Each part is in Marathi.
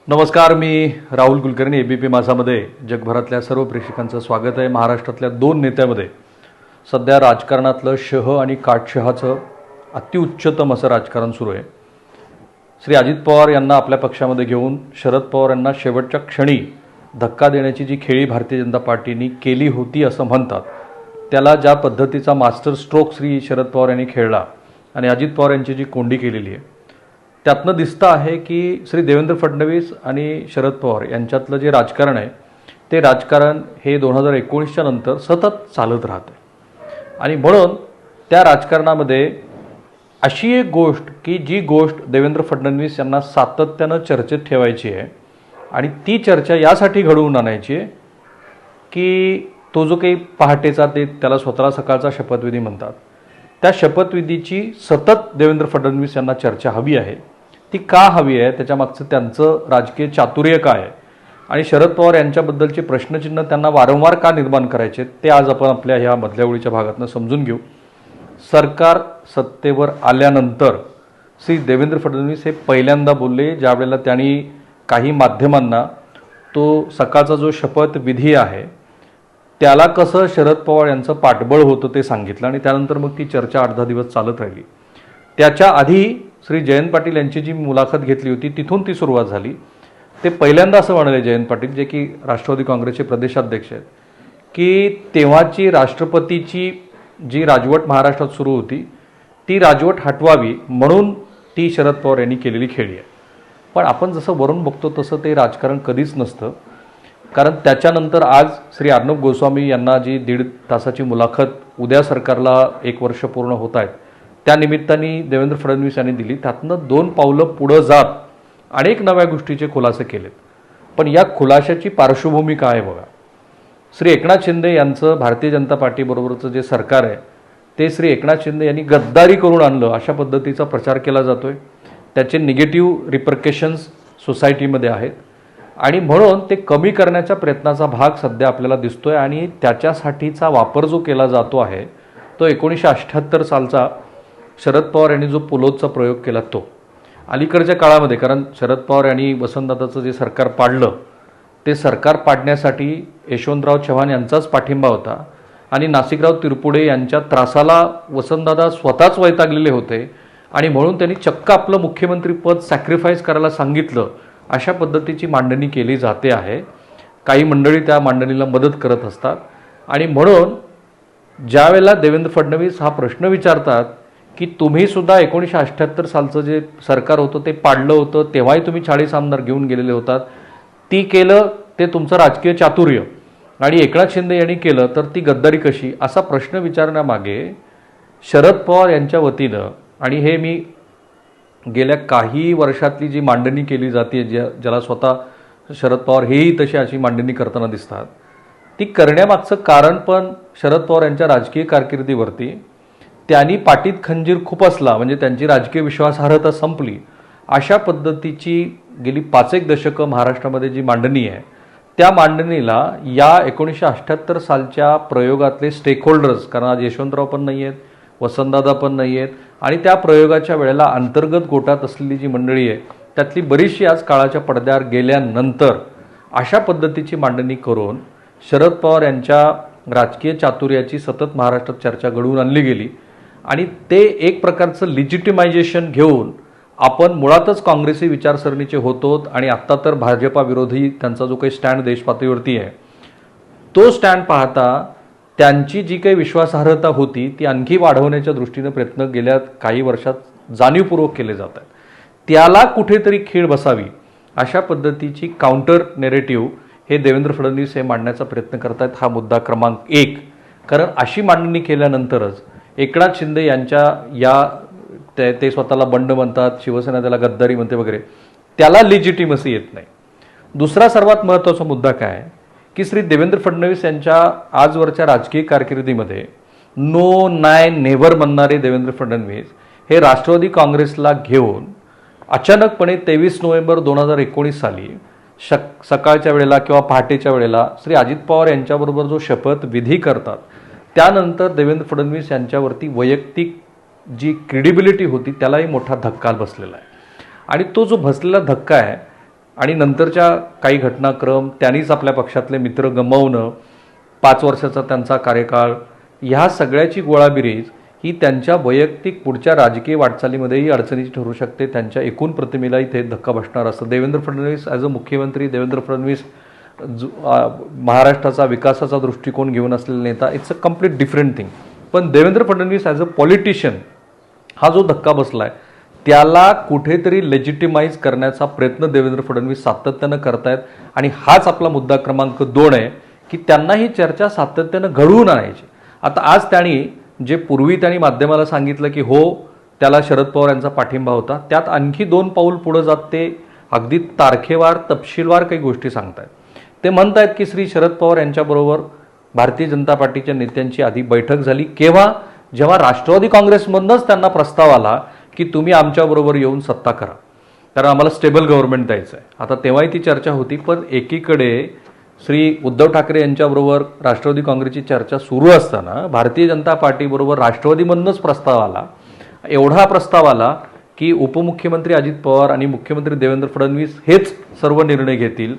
नमस्कार, मी राहुल कुलकर्णी. एबीपी माझामध्ये जगभरातल्या सर्व प्रेक्षकांचं स्वागत आहे. महाराष्ट्रातल्या दोन नेत्यामध्ये सध्या राजकारणातलं शह आणि काटशहाचं अतिउच्चतम असं राजकारण सुरू आहे. श्री अजित पवार यांना आपल्या पक्षामध्ये घेऊन शरद पवार यांना शेवटच्या क्षणी धक्का देण्याची जी खेळी भारतीय जनता पार्टीने केली होती असं म्हणतात, त्याला ज्या पद्धतीचा मास्टर स्ट्रोक श्री शरद पवार यांनी खेळला आणि अजित पवार यांची जी कोंडी केलेली आहे, त्यातनं दिसतं आहे की श्री देवेंद्र फडणवीस आणि शरद पवार यांच्यातलं जे राजकारण आहे ते राजकारण हे 2019च्या नंतर सतत चालत राहतं. आणि म्हणून त्या राजकारणामध्ये अशी एक गोष्ट की जी गोष्ट देवेंद्र फडणवीस यांना सातत्यानं चर्चेत ठेवायची आहे आणि ती चर्चा यासाठी घडवून आणायची आहे की तो जो काही पहाटेचा त्याला स्वतःला सकाळचा शपथविधी म्हणतात, त्या शपथविधीची सतत देवेंद्र फडणवीस यांना चर्चा हवी आहे. ती का हवी आहे, त्याच्यामागचं त्यांचं राजकीय चातुर्य काय आहे आणि शरद पवार यांच्याबद्दलचे प्रश्नचिन्ह त्यांना वारंवार का निर्माण करायचे, ते आज आपण आपल्या ह्या मधल्या ओळीच्या भागातून समजून घेऊ. सरकार सत्तेवर आल्यानंतर श्री देवेंद्र फडणवीस हे पहिल्यांदा बोलले, ज्यावेळेला त्यांनी काही माध्यमांना तो सकाळचा जो शपथविधी आहे त्याला कसं शरद पवार यांचं पाठबळ होतं ते सांगितलं आणि त्यानंतर मग ती चर्चा 8-10 दिवस चालत राहिली. त्याच्या आधी श्री जयंत पाटील यांची जी मुलाखत घेतली होती तिथून ती सुरुवात झाली. ते पहिल्यांदा असं म्हणाले जयंत पाटील, जे की राष्ट्रवादी काँग्रेसचे प्रदेशाध्यक्ष आहेत, की तेव्हाची राष्ट्रपतीची जी राजवट महाराष्ट्रात सुरू होती ती राजवट हटवावी म्हणून ती शरद पवार यांनी केलेली खेळी आहे. पण आपण जसं वरून बघतो तसं ते राजकारण कधीच नसतं. कारण त्याच्यानंतर आज श्री अर्णब गोस्वामी यांना जी 1.5 तासाची मुलाखत उद्या सरकारला 1 वर्ष पूर्ण होत आहेत त्या निमित्ताने देवेंद्र फडणवीस यांनी दिली, त्यातनं 2 पावलं पुढं जात अनेक नव्या गोष्टीचे खुलासे केलेत. पण या खुलाशाची पार्श्वभूमी काय आहे बघा. श्री एकनाथ शिंदे यांचं भारतीय जनता पार्टीबरोबरचं जे सरकार आहे ते श्री एकनाथ शिंदे यांनी गद्दारी करून आणलं अशा पद्धतीचा प्रचार केला जातोय. त्याचे निगेटिव्ह रिपरकेशन्स सोसायटीमध्ये आहेत आणि म्हणून ते कमी करण्याच्या प्रयत्नाचा भाग सध्या आपल्याला दिसतोय. आणि त्याच्यासाठीचा वापर जो केला जातो आहे तो 1978 सालचा शरद पवार यांनी जो पुलोदचा प्रयोग केला तो अलीकडच्या काळामध्ये, कारण शरद पवार यांनी वसंतदादाचं जे सरकार पाडलं ते सरकार पाडण्यासाठी यशवंतराव चव्हाण यांचाच पाठिंबा होता आणि नाशिकराव तिरपुडे यांच्या त्रासाला वसंतदादा स्वतःच वैतागलेले होते आणि म्हणून त्यांनी चक्क आपलं मुख्यमंत्रीपद सॅक्रिफाईस करायला सांगितलं. अशा पद्धतीची मांडणी केली जाते आहे. काही मंडळी त्या मांडणीला मदत करत असतात आणि म्हणून ज्यावेळेला देवेंद्र फडणवीस हा प्रश्न विचारतात की तुम्ही सुद्धा 1978 सालचं जे सरकार होतं ते पाडलं होतं, तेव्हाही तुम्ही 40 आमदार घेऊन गेलेले होतात, ती केलं ते तुमचं राजकीय चातुर्य आणि एकनाथ शिंदे यांनी केलं तर ती गद्दारी कशी, असा प्रश्न विचारण्यामागे शरद पवार यांच्या वतीनं, आणि हे मी गेल्या काही वर्षातली जी मांडणी केली जाते ज्याला स्वतः शरद पवार हेही तशी अशी मांडणी करताना दिसतात, ती करण्यामागचं कारण पण शरद पवार यांच्या राजकीय कारकिर्दीवरती त्यांनी पाठीत खंजीर खुपसला म्हणजे त्यांची राजकीय विश्वासार्हता संपली अशा पद्धतीची गेली 5-1 दशकं महाराष्ट्रामध्ये जी मांडणी आहे त्या मांडणीला या 1978 सालच्या प्रयोगातले स्टेक होल्डर्स, कारण आज यशवंतराव पण नाही आहेत, वसंतदादा पण नाही आहेत आणि त्या प्रयोगाच्या वेळेला अंतर्गत गोटात असलेली जी मंडळी आहे त्यातली बरीचशी आज काळाच्या पडद्यावर गेल्यानंतर अशा पद्धतीची मांडणी करून शरद पवार यांच्या राजकीय चातुर्याची सतत महाराष्ट्रात चर्चा घडवून आणली गेली आणि ते एक प्रकारचं लिजिटिमायझेशन घेऊन आपण मुळातच काँग्रेसी विचारसरणीचे होतो आणि आत्ता तर भाजपा विरोधी त्यांचा जो काही स्टँड देशपातळीवरती आहे तो स्टँड पाहता त्यांची जी काही विश्वासार्हता होती ती आणखी वाढवण्याच्या दृष्टीने प्रयत्न गेल्या काही वर्षात जाणीवपूर्वक केले जात आहेत. त्याला कुठेतरी खीळ बसावी अशा पद्धतीची काउंटर नेरेटिव्ह हे देवेंद्र फडणवीस हे मांडण्याचा प्रयत्न करत आहेत. हा मुद्दा क्रमांक 1. कारण अशी मांडणी केल्यानंतरच एकनाथ शिंदे यांच्या या ते स्वतःला बंड म्हणतात, शिवसेना त्याला गद्दारी म्हणते वगैरे, त्याला लेजिटिमसी येत नाही. दुसरा सर्वात महत्त्वाचा मुद्दा काय आहे की श्री देवेंद्र फडणवीस यांच्या आजवरच्या राजकीय कारकिर्दीमध्ये नो नाय नेव्हर म्हणणारे देवेंद्र फडणवीस हे राष्ट्रवादी काँग्रेसला घेऊन अचानकपणे 23 नोव्हेंबर 2019 साली सकाळच्या वेळेला किंवा पहाटेच्या वेळेला श्री अजित पवार यांच्याबरोबर जो शपथविधी करतात त्यानंतर देवेंद्र फडणवीस यांच्यावरती वैयक्तिक जी क्रेडिबिलिटी होती त्यालाही मोठा धक्का बसलेला आहे. आणि तो जो बसलेला धक्का आहे आणि नंतरच्या काही घटनाक्रम, त्यांनीच आपल्या पक्षातले मित्र गमावणं, 5 वर्षाचा त्यांचा कार्यकाळ, ह्या सगळ्याची गोळाबेरीज ही त्यांच्या वैयक्तिक पुढच्या राजकीय वाटचालीमध्येही अडचणीची ठरू शकते. त्यांच्या एकूण प्रतिमेलाही ते धक्का बसणार असतं. देवेंद्र फडणवीस ॲज अ मुख्यमंत्री, देवेंद्र फडणवीस महाराष्ट्राचा विकासाचा दृष्टिकोन घेऊन असलेला नेता, it's a complete different thing. पण Devendra Fadnavis as a politician हा जो धक्का बसला आहे त्याला कुठेतरी लेजिटिमाइज करण्याचा प्रयत्न देवेंद्र फडणवीस सातत्यानं करतायत. आणि हाच आपला मुद्दा क्रमांक 2 आहे की त्यांना ही चर्चा सातत्यानं घडवून आणायची. आता आज त्यांनी जे पूर्वी त्यांनी माध्यमाला सांगितलं की हो त्याला शरद पवार यांचा पाठिंबा होता, त्यात आणखी 2 पाऊल पुढे जात ते अगदी तारखेवार तपशीलवार काही गोष्टी सांगतायत. ते म्हणतायत की श्री शरद पवार यांच्याबरोबर भारतीय जनता पार्टीच्या नेत्यांची आधी बैठक झाली. केव्हा? जेव्हा राष्ट्रवादी काँग्रेसमधूनच त्यांना प्रस्ताव आला की तुम्ही आमच्याबरोबर येऊन सत्ता करा, कारण आम्हाला स्टेबल गव्हर्नमेंट द्यायचं आहे. आता तेव्हाही ती चर्चा होती. पण एकीकडे श्री उद्धव ठाकरे यांच्याबरोबर राष्ट्रवादी काँग्रेसची चर्चा सुरू असताना भारतीय जनता पार्टीबरोबर राष्ट्रवादीमधूनच प्रस्ताव आला. एवढा प्रस्ताव आला की उपमुख्यमंत्री अजित पवार आणि मुख्यमंत्री देवेंद्र फडणवीस हेच सर्व निर्णय घेतील,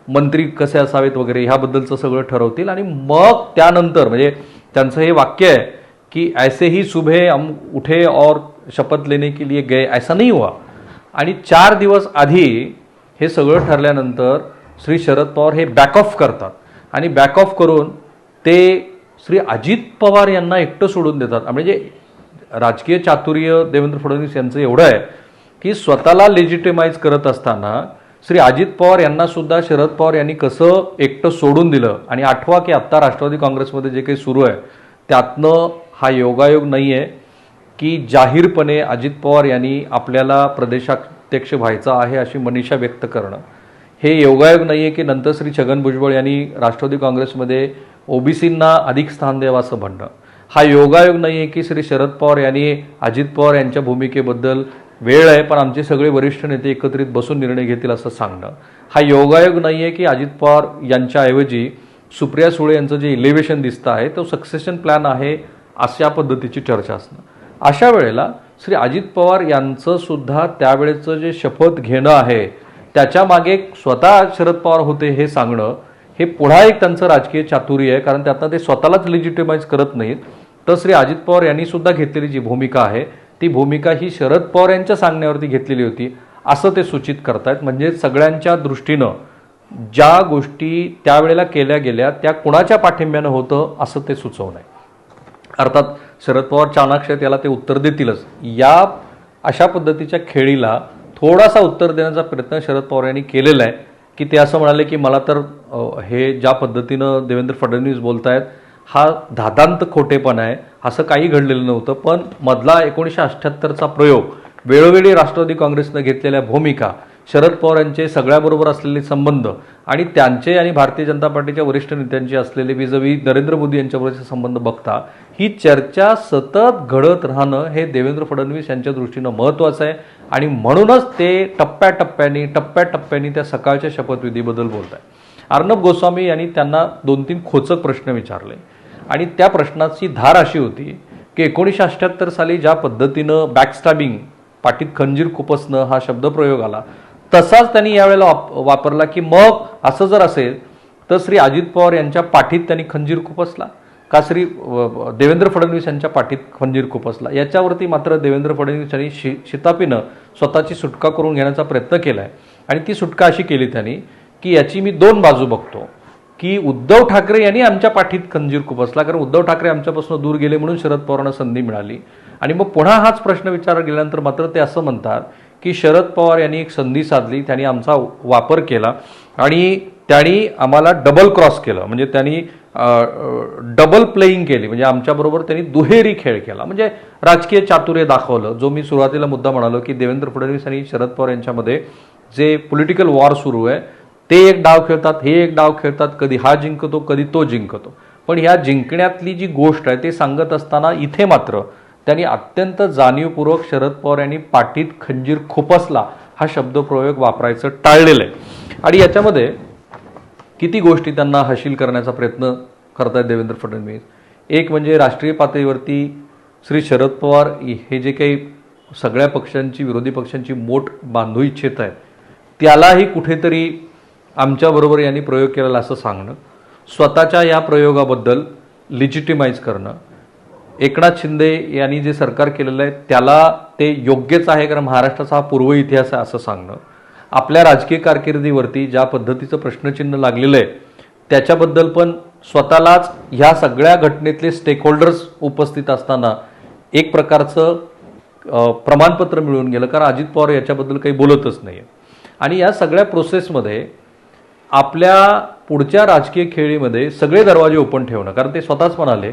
मंत्री कसे असावेत वगैरे ह्याबद्दलचं सगळं ठरवतील. आणि मग त्यानंतर म्हणजे त्यांचं हे वाक्य आहे की ऐसे ही सुबह हम उठे और शपथ लेने के लिए गए, ऐसा नहीं हुआ. आणि 4 दिवस आधी हे सगळं ठरल्यानंतर श्री शरद पवार हे बॅक ऑफ करतात आणि बॅक ऑफ करून ते श्री अजित पवार यांना एकटं सोडून देतात. म्हणजे राजकीय चातुर्य देवेंद्र फडणवीस यांचं एवढं आहे की स्वतःला लेजिटिमाइज करत असताना श्री अजित पवार यांना सुद्धा शरद पवार यांनी कसं एकटं सोडून दिलं. आणि आठवा की आत्ता राष्ट्रवादी काँग्रेसमध्ये जे काही सुरू आहे त्यातनं हा योगायोग नाही आहे की जाहीरपणे अजित पवार यांनी आपल्याला प्रदेशाध्यक्ष व्हायचा आहे अशी मनीषा व्यक्त करणं. हे योगायोग नाही आहे की नंतर श्री छगन भुजबळ यांनी राष्ट्रवादी काँग्रेसमध्ये ओबीसींना अधिक स्थान द्यावं असं म्हणणं. हा योगायोग नाही आहे की श्री शरद पवार यांनी अजित पवार यांच्या भूमिकेबद्दल वेळ आहे पण आमचे सगळे वरिष्ठ नेते एकत्रित बसून निर्णय घेतील असं सांगणं. हा योगायोग नाही आहे की अजित पवार यांच्याऐवजी सुप्रिया सुळे यांचं जे इलेव्हेशन दिसतं आहे तो सक्सेशन प्लॅन आहे अशा पद्धतीची चर्चा असणं. अशा वेळेला श्री अजित पवार यांचं सुद्धा त्यावेळेचं जे शपथ घेणं आहे त्याच्या मागे स्वतः शरद पवार होते हे सांगणं हे पुन्हा एक त्यांचं राजकीय चातुर्य आहे. कारण त्यातनं ते स्वतःलाच लेजिटिमाइज करत नाहीत तर श्री अजित पवार यांनी सुद्धा घेतलेली जी भूमिका आहे ती भूमिका ही शरद पवार यांच्या सांगण्यावरती घेतलेली होती असं ते सूचित करतायत. म्हणजे सगळ्यांच्या दृष्टीनं ज्या गोष्टी त्यावेळेला केल्या गेल्या त्या कुणाच्या पाठिंब्यानं होतं असं ते सुचवणं आहे. अर्थात शरद पवार चाणाक्ष आहेत याला ते उत्तर देतीलच. या अशा पद्धतीच्या खेळीला थोडासा उत्तर देण्याचा प्रयत्न शरद पवार यांनी केलेला आहे की ते असं म्हणाले की मला तर हे ज्या पद्धतीनं देवेंद्र फडणवीस बोलत आहेत हा धादांत खोटेपणा आहे, असं काही घडलेलं नव्हतं. पण मधला 1978चा प्रयोग, वेळोवेळी राष्ट्रवादी काँग्रेसनं घेतलेल्या भूमिका, शरद पवार यांचे सगळ्याबरोबर असलेले संबंध आणि त्यांचे आणि भारतीय जनता पार्टीच्या वरिष्ठ नेत्यांचे असलेले विजवी नरेंद्र मोदी यांच्याबरोबरचे संबंध बघता ही चर्चा सतत घडत राहणं हे देवेंद्र फडणवीस यांच्या दृष्टीनं महत्त्वाचं आहे. आणि म्हणूनच ते टप्प्याटप्प्याने त्या सकाळच्या शपथविधीबद्दल बोलत आहे. अर्णब गोस्वामी यांनी त्यांना 2-3 खोचक प्रश्न विचारले आणि त्या प्रश्नाची धार अशी होती की 1978 साली ज्या पद्धतीनं बॅकस्टॅबिंग, पाठीत खंजीर खुपसणं हा शब्दप्रयोग आला तसाच त्यांनी यावेळेला वापरला की मग असं जर असेल तर श्री अजित पवार यांच्या पाठीत त्यांनी खंजीर खुपसला का श्री देवेंद्र फडणवीस यांच्या पाठीत खंजीर खुपसला. याच्यावरती मात्र देवेंद्र फडणवीस यांनी शितापीनं स्वतःची सुटका करून घेण्याचा प्रयत्न केला आहे. आणि ती सुटका अशी केली त्यांनी की याची मी 2 बाजू बघतो की उद्धव ठाकरे यांनी आमच्या पाठीत खंजीर खुपसला कारण उद्धव ठाकरे आमच्यापासून दूर गेले म्हणून शरद पवारांना संधी मिळाली. आणि मग पुन्हा हाच प्रश्न विचारला गेल्यानंतर मात्र ते असं म्हणतात की शरद पवार यांनी एक संधी साधली, त्यांनी आमचा वापर केला आणि त्यांनी आम्हाला डबल क्रॉस केलं, म्हणजे त्यांनी डबल प्लेईंग केली, म्हणजे आमच्याबरोबर त्यांनी दुहेरी खेळ केला, म्हणजे राजकीय चातुर्य दाखवलं. जो मी सुरुवातीला मुद्दा म्हणालो की देवेंद्र फडणवीस आणि शरद पवार यांच्यामध्ये जे पॉलिटिकल वॉर सुरू आहे ते एक डाव खेळतात, हे एक डाव खेळतात, कधी हा जिंकतो कधी तो जिंकतो. पण ह्या जिंकण्यातली जी गोष्ट आहे ते सांगत असताना इथे मात्र त्यांनी अत्यंत जाणीवपूर्वक शरद पवार यांनी पाठीत खंजीर खुपसला हा शब्दप्रयोग वापरायचं टाळलेलं आहे. आणि याच्यामध्ये किती गोष्टी त्यांना हासिल करण्याचा प्रयत्न करतायत देवेंद्र फडणवीस. एक म्हणजे राष्ट्रीय पातळीवरती श्री शरद पवार हे जे काही सगळ्या पक्षांची, विरोधी पक्षांची मोठ बांधू इच्छित आहेत त्यालाही कुठेतरी आमच्याबरोबर यांनी प्रयोग केलेला असं सांगणं, स्वतःच्या या प्रयोगाबद्दल लिजिटिमाइज करणं, एकनाथ शिंदे यांनी जे सरकार केलेलं आहे त्याला ते योग्यच आहे कारण महाराष्ट्राचा हा पूर्व इतिहास आहे असं सांगणं, आपल्या राजकीय कारकिर्दीवरती ज्या पद्धतीचं प्रश्नचिन्ह लागलेलं आहे त्याच्याबद्दल पण स्वतःलाच ह्या सगळ्या घटनेतले स्टेकहोल्डर्स उपस्थित असताना एक प्रकारचं प्रमाणपत्र मिळून गेलं, कारण अजित पवार याच्याबद्दल काही बोलतच नाही. आणि या सगळ्या प्रोसेसमध्ये आपल्या पुढच्या राजकीय खेळीमध्ये सगळे दरवाजे ओपन ठेवणं, कारण ते स्वतःच म्हणाले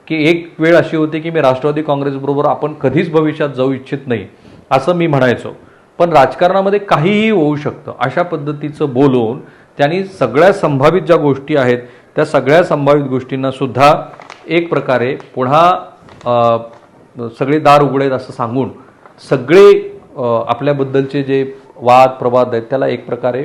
की एक वेळ अशी होती की मी राष्ट्रवादी काँग्रेसबरोबर आपण कधीच भविष्यात जाऊ इच्छित नाही असं मी म्हणायचो, पण राजकारणामध्ये काहीही होऊ शकतं अशा पद्धतीचं बोलून त्यांनी सगळ्या संभावित ज्या गोष्टी आहेत त्या सगळ्या संभावित गोष्टींना सुद्धा एक प्रकारे पुन्हा सगळे दार उघडेत असं सांगून सगळे आपल्याबद्दलचे जे वाद प्रवाद आहेत त्याला एक प्रकारे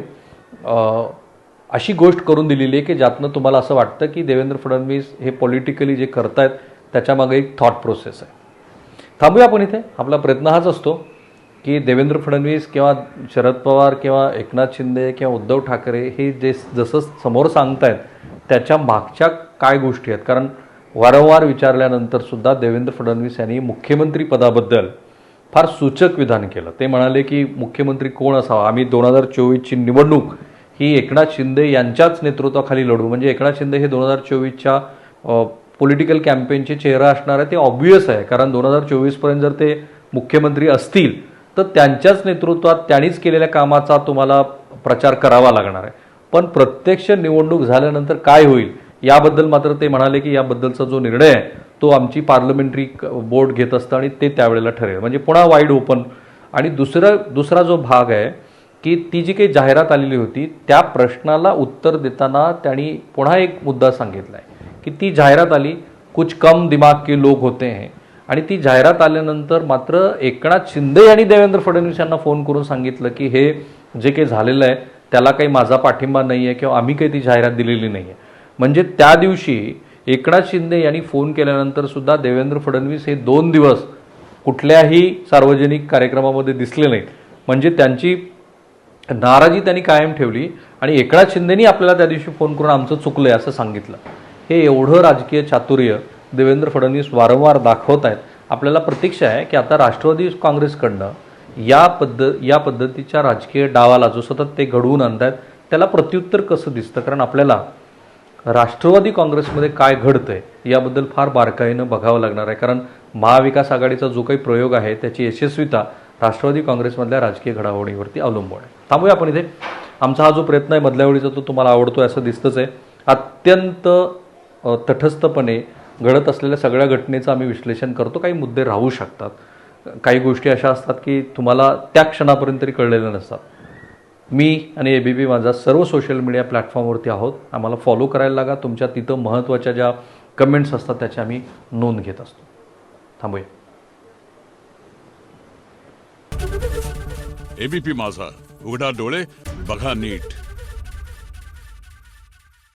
अशी गोष्ट करून दिलेली आहे की ज्यातनं तुम्हाला असं वाटतं की देवेंद्र फडणवीस हे पॉलिटिकली जे करतायत त्याच्यामागे एक थॉट प्रोसेस आहे. थांबूया आपण इथे. आपला प्रयत्न हाच असतो की देवेंद्र फडणवीस किंवा शरद पवार किंवा एकनाथ शिंदे किंवा उद्धव ठाकरे हे जे जसं समोर सांगतायत त्याच्या मागच्या काय गोष्टी आहेत, कारण वारंवार विचारल्यानंतर सुद्धा देवेंद्र फडणवीस यांनी मुख्यमंत्री पदाबद्दल फार सूचक विधान केलं. ते म्हणाले की मुख्यमंत्री कोण असावा, आम्ही 2024ची निवडणूक ही एकनाथ शिंदे यांच्याच नेतृत्वाखाली लढू. म्हणजे एकनाथ शिंदे हे 2024च्या पॉलिटिकल कॅम्पेनचे चेहरा असणार आहे ते ऑब्व्हियस आहे, कारण 2024पर्यंत जर ते मुख्यमंत्री असतील तर त्यांच्याच नेतृत्वात त्यांनीच केलेल्या कामाचा तुम्हाला प्रचार करावा लागणार आहे. पण प्रत्यक्ष निवडणूक झाल्यानंतर काय होईल याबद्दल मात्र ते म्हणाले की याबद्दलचा जो निर्णय आहे तो आमची पार्लमेंटरी बोर्ड घेत असतं आणि ते त्यावेळेला ठरेल. म्हणजे पुन्हा वाईड ओपन. आणि दुसरा जो भाग आहे की ती जी काही जाहिरात आलेली होती त्या प्रश्नाला उत्तर देताना त्यांनी पुन्हा एक मुद्दा सांगितला आहे की ती जाहिरात आली कुछ कम दिमाग के लोग होते हैं, आणि ती जाहिरात आल्यानंतर मात्र एकनाथ शिंदे यांनी देवेंद्र फडणवीस यांना फोन करून सांगितलं की हे जे काही झालेलं आहे त्याला काही माझा पाठिंबा नाही आहे किंवा आम्ही काही ती जाहिरात दिलेली नाही आहे. म्हणजे त्या दिवशी एकनाथ शिंदे यांनी फोन केल्यानंतर सुद्धा देवेंद्र फडणवीस हे 2 दिवस कुठल्याही सार्वजनिक कार्यक्रमामध्ये दिसले नाहीत. म्हणजे त्यांची नाराजी त्यांनी कायम ठेवली आणि एकनाथ शिंदेनी आपल्याला त्या दिवशी फोन करून आमचं चुकलंय असं सांगितलं. हे एवढं राजकीय चातुर्य देवेंद्र फडणवीस वारंवार दाखवत आहेत. आपल्याला प्रतीक्षा आहे की आता राष्ट्रवादी काँग्रेसकडनं या पद्धतीच्या राजकीय डावाला जो सतत ते घडवून आणतात त्याला प्रत्युत्तर कसं दिसतं, कारण आपल्याला राष्ट्रवादी काँग्रेसमध्ये काय घडतंय याबद्दल फार बारकाईनं बघावं लागणार आहे, कारण महाविकास आघाडीचा जो काही प्रयोग आहे त्याची यशस्वीता राष्ट्रवादी काँग्रेसमधल्या राजकीय घडामोडीवरती अवलंबून आहे. थांबूया आपण इथे. आमचा हा जो प्रयत्न आहे मधल्या वेळीचा तो तुम्हाला आवडतोय असं दिसतंच आहे. अत्यंत तटस्थपणे घडत असलेल्या सगळ्या घटनेचं आम्ही विश्लेषण करतो. काही मुद्दे राहू शकतात, काही गोष्टी अशा असतात की तुम्हाला त्या क्षणापर्यंत तरी कळलेल्या नसतात. मी आणि ABP माझा सर्व सोशल मीडिया प्लॅटफॉर्मवरती आहोत. आम्हाला फॉलो करायला लागा. तुमच्या तिथं महत्त्वाच्या ज्या कमेंट्स असतात त्याची आम्ही नोंद घेत असतो. थांबूया. ABP माझा, उघडा डोळे बघा नीट.